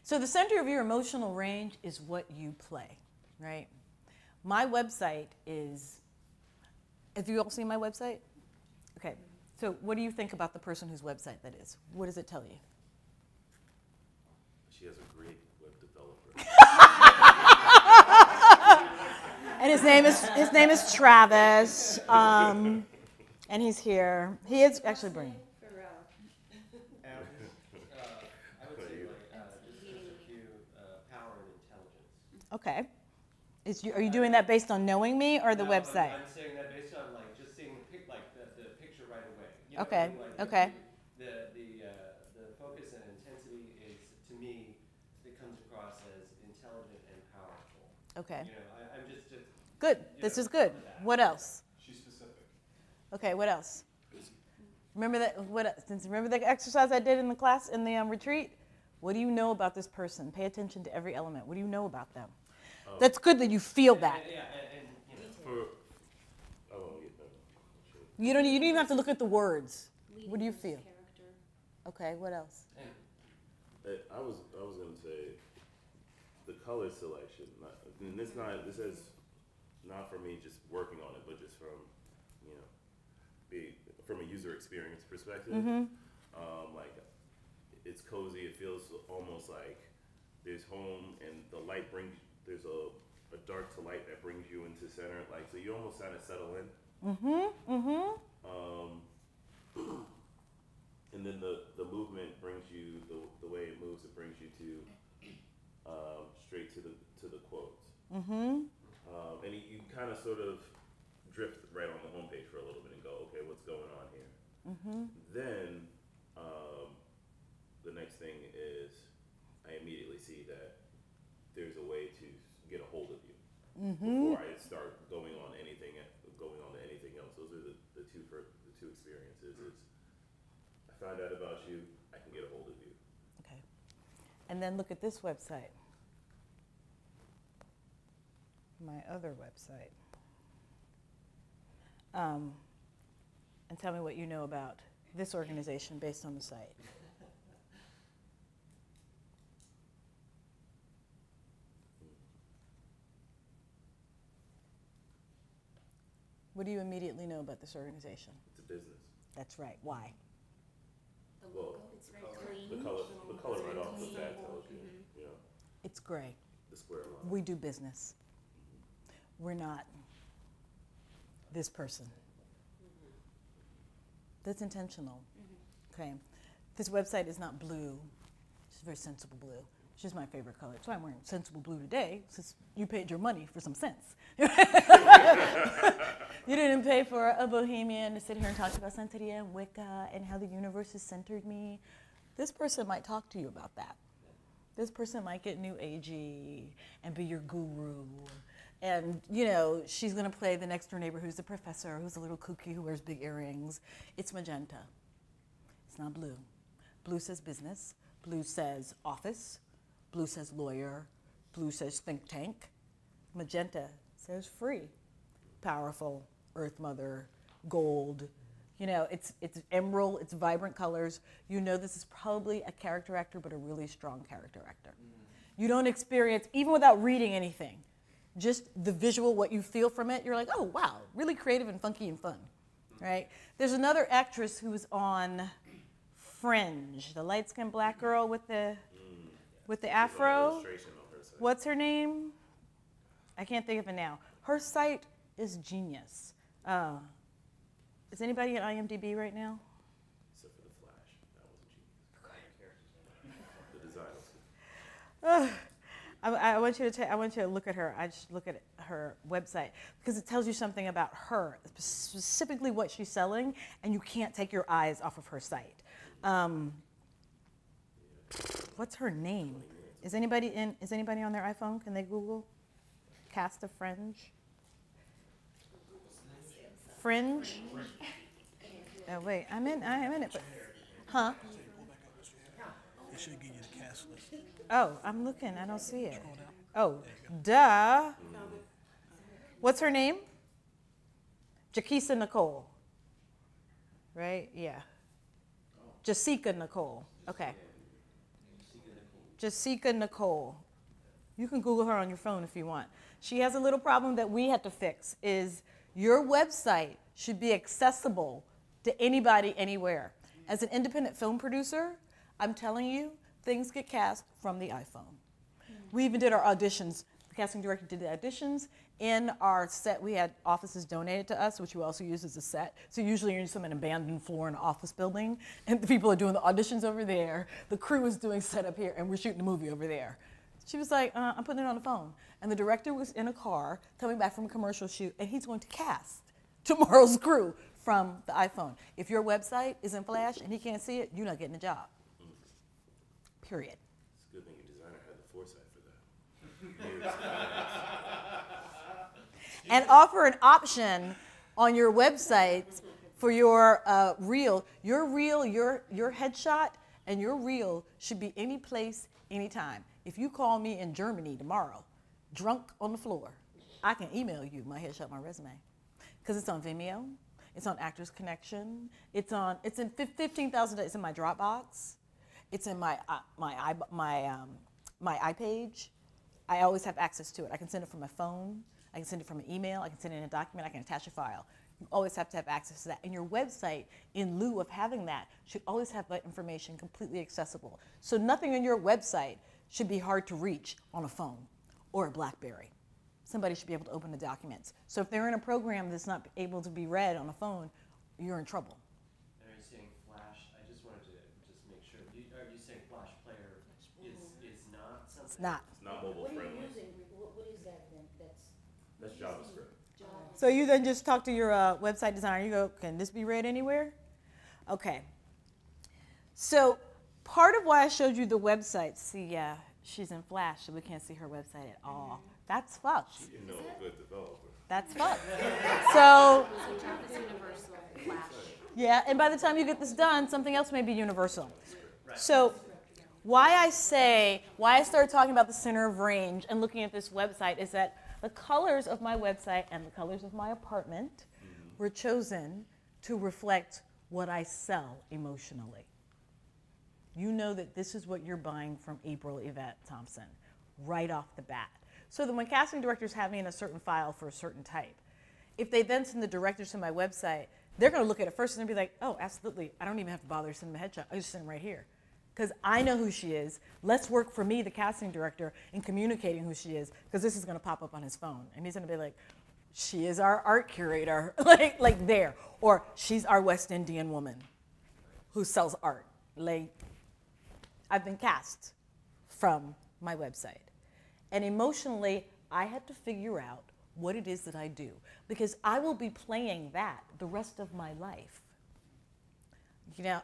So the center of your emotional range is what you play, right? My website is, have you all seen my website? Okay, so what do you think about the person whose website that is? What does it tell you? She has a great web developer. And his name is Travis, and he's here. He is actually brilliant. I would say just a few power and intelligence. Okay. Are you doing that based on knowing me or the website? I'm saying that based on just seeing the picture right away. You know, Okay. Like, Okay. The focus and intensity is, to me, it comes across as intelligent and powerful. Okay. You know, I'm just Good. This is good. What else? She's specific. Okay. What else? Remember that? Remember the exercise I did in the class in the retreat? What do you know about this person? Pay attention to every element. What do you know about them? That's good that you feel that. and you know. I won't get that. You don't even have to look at the words. What do you feel? Character. Okay. What else? I was gonna say the color selection. This is not for me just working on it, but just from from a user experience perspective. Like it's cozy. It feels almost like there's home, and the light there's a dark to light that brings you into center. Like so, you almost kind of settle in. And then the movement brings you the way it moves. It brings you to straight to the quotes. And you kind of sort of drift right on the homepage for a little bit and go, okay, what's going on here? Then the next thing is I immediately see that there's a way to get a hold of you before I start going on to anything else. Those are the two experiences. Is I find out about you, I can get a hold of you. Okay. And then look at this website. My other website. And tell me what you know about this organization based on the site. What do you immediately know about this organization? It's a business. That's right. Why? The logo, it's very clean. The color right off the bat tells you. You know, It's gray. the square line. We do business. We're not this person. That's intentional. Okay. This website is not blue. It's very sensible blue. It's just my favorite color. That's why I'm wearing sensible blue today, since you paid your money for some sense. You didn't pay for a bohemian to sit here and talk about Santeria and Wicca and how the universe has centered me. This person might talk to you about that. This person might get new agey and be your guru. And, she's going to play the next door neighbor who's a professor, who's a little kooky, who wears big earrings. It's magenta. It's not blue. Blue says business. Blue says office. Blue says lawyer. Blue says think tank. Magenta says free, powerful, earth mother, gold. It's emerald, it's vibrant colors. This is probably a character actor, but a really strong character actor. You don't experience, even without reading anything, just the visual, what you feel from it, you're like, oh, wow, really creative and funky and fun, right? There's another actress who was on Fringe, the light-skinned black girl with the afro. What's her name? I can't think of it now. Her site is genius. Is anybody at IMDb right now? Except for the Flash, that was a genius. The design was good. I want you to look at her. I just look at her website because it tells you something about her, specifically what she's selling, and you can't take your eyes off of her site. What's her name? Is anybody on their iPhone? Can they Google cast of Fringe? Fringe? Oh wait, I'm in it, but huh? It should give you the cast list. Oh, I'm looking. I don't see it. Oh, duh. What's her name? Jaquisa Nicole. Right? Yeah. Jessica Nicole. Okay. Jessica Nicole. You can Google her on your phone if you want. She has a little problem that we had to fix, is your website should be accessible to anybody, anywhere. As an independent film producer, I'm telling you, things get cast from the iPhone. We even did our auditions. The casting director did the auditions. In our set, we had offices donated to us, which we also use as a set. So usually you're in some abandoned floor in an office building, and the people are doing the auditions over there. The crew is doing setup here, and we're shooting the movie over there. She was like, I'm putting it on the phone. And the director was in a car coming back from a commercial shoot, and he's going to cast tomorrow's crew from the iPhone. If your website is in Flash and he can't see it, you're not getting a job. Period. It's a good thing your designer had the foresight for that. And offer an option on your website for your reel. Your headshot and your reel should be any place, anytime. If you call me in Germany tomorrow, drunk on the floor, I can email you my headshot, my resume. Because it's on Vimeo, it's on Actors Connection, it's in 15,000, it's in my Dropbox, it's in my iPage. I always have access to it. I can send it from my phone, I can send it from an email, I can send it in a document, I can attach a file. You always have to have access to that. And your website, in lieu of having that, should always have that information completely accessible. So nothing on your website should be hard to reach on a phone or a BlackBerry. Somebody should be able to open the documents. So if they're in a program that's not able to be read on a phone, you're in trouble. And are you saying Flash? I just wanted to just make sure. Are you saying Flash Player is not something? It's not. It's not mobile What are friendly. you using? What is that then? That's JavaScript. So you then just talk to your website designer. You go, can this be read anywhere? Okay. So part of why I showed you the website, see, she's in Flash, so we can't see her website at all. That's fucked. She didn't know a good developer. That's fucked. So, Java's universal. Flash. yeah, and by the time you get this done, something else may be universal. So why I started talking about the center of range and looking at this website is that the colors of my website and the colors of my apartment were chosen to reflect what I sell emotionally. You know that this is what you're buying from April Yvette Thompson right off the bat. So that when casting directors have me in a certain file for a certain type, if they then send the directors to my website, they're going to look at it first and be like, oh, absolutely. I don't even have to bother sending the headshot. I just send them right here. Because I know who she is. Let's work for me, the casting director, in communicating who she is, because this is going to pop up on his phone. And he's going to be like, she is our art curator, like there. Or she's our West Indian woman who sells art. Like, I've been cast from my website. And emotionally, I had to figure out what it is that I do, because I will be playing that the rest of my life. You know,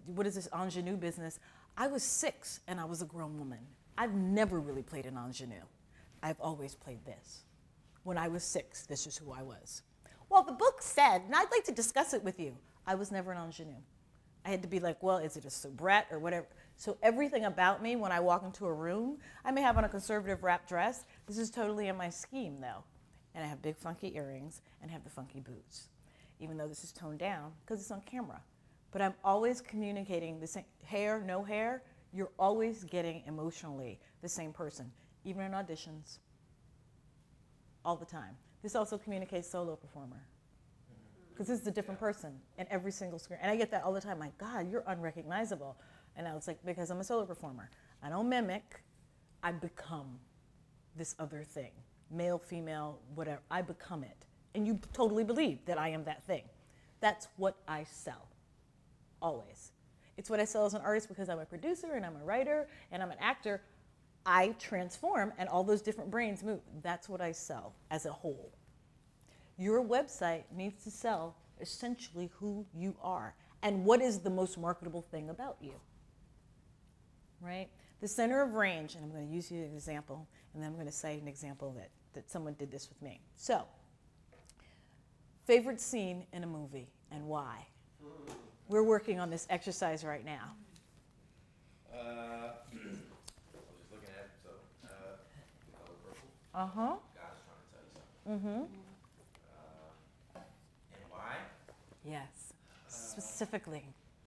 what is this ingenue business? I was 6 and I was a grown woman. I've never really played an ingenue. I've always played this. When I was 6, this is who I was. Well, the book said, and I'd like to discuss it with you. I was never an ingenue. I had to be like, well, is it a soubrette or whatever? So everything about me, when I walk into a room, I may have on a conservative wrap dress. This is totally in my scheme, though. And I have big funky earrings and have the funky boots, even though this is toned down because it's on camera. But I'm always communicating the same, hair, no hair, you're always getting emotionally the same person, even in auditions, all the time. This also communicates solo performer, because this is a different person in every single screen. And I get that all the time, like, God, you're unrecognizable. And I was like, because I'm a solo performer. I don't mimic, I become this other thing. Male, female, whatever, I become it. And you totally believe that I am that thing. That's what I sell, always. It's what I sell as an artist because I'm a producer and I'm a writer and I'm an actor. I transform and all those different brains move. That's what I sell as a whole. Your website needs to sell essentially who you are and what is the most marketable thing about you, right? The center of range, and I'm going to use you as an example, and then I'm going to cite an example that someone did this with me. So, favorite scene in a movie and why? We're working on this exercise right now. I was just looking at it, so, the color purple. Uh-huh. God is trying to tell you something. Mm-hmm. And why? Yes, specifically.